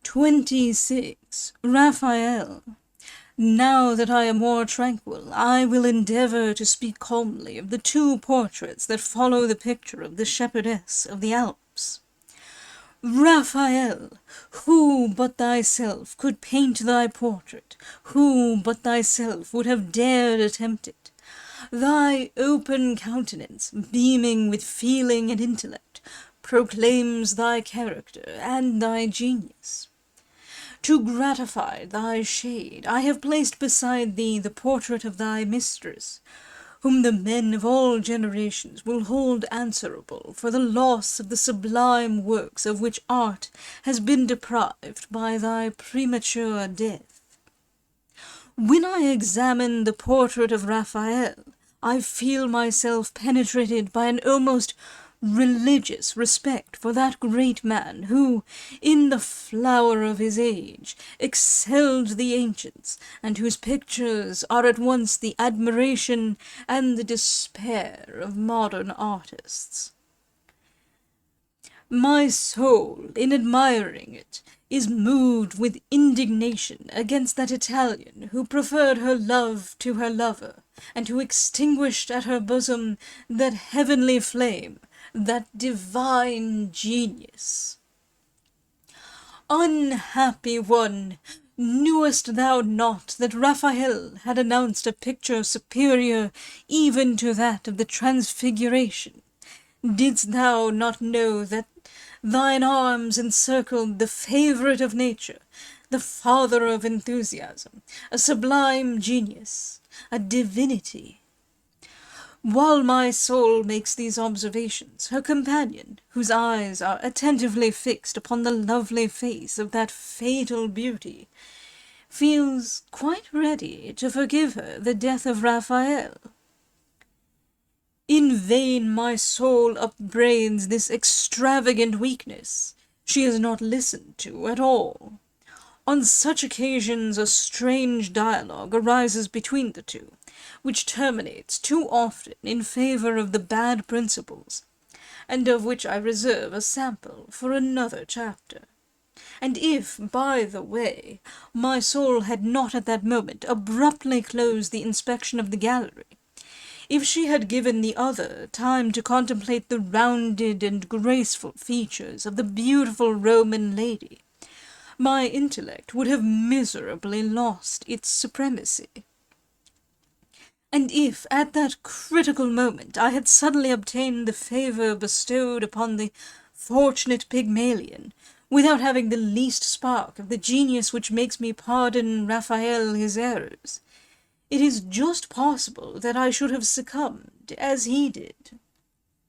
26. Raphael. Now that I am more tranquil, I will endeavour to speak calmly of the two portraits that follow the picture of the shepherdess of the Alps. Raphael, who but thyself could paint thy portrait? Who but thyself would have dared attempt it? Thy open countenance, beaming with feeling and intellect, proclaims thy character and thy genius. To gratify thy shade, I have placed beside thee the portrait of thy mistress, whom the men of all generations will hold answerable for the loss of the sublime works of which art has been deprived by thy premature death. When I examine the portrait of Raphael, I feel myself penetrated by an almost religious respect for that great man who, in the flower of his age, excelled the ancients, and whose pictures are at once the admiration and the despair of modern artists. My soul, in admiring it, is moved with indignation against that Italian who preferred her love to her lover, and who extinguished at her bosom that heavenly flame, that divine genius. Unhappy one, knewest thou not that Raphael had announced a picture superior even to that of the Transfiguration? Didst thou not know that thine arms encircled the favourite of nature, the father of enthusiasm, a sublime genius, a divinity? While my soul makes these observations, her companion, whose eyes are attentively fixed upon the lovely face of that fatal beauty, feels quite ready to forgive her the death of Raphael. In vain my soul upbraids this extravagant weakness. She is not listened to at all. On such occasions a strange dialogue arises between the two, which terminates too often in favour of the bad principles, and of which I reserve a sample for another chapter. And if, by the way, my soul had not at that moment abruptly closed the inspection of the gallery, if she had given the other time to contemplate the rounded and graceful features of the beautiful Roman lady, my intellect would have miserably lost its supremacy. And if, at that critical moment, I had suddenly obtained the favour bestowed upon the fortunate Pygmalion, without having the least spark of the genius which makes me pardon Raphael his errors, it is just possible that I should have succumbed, as he did,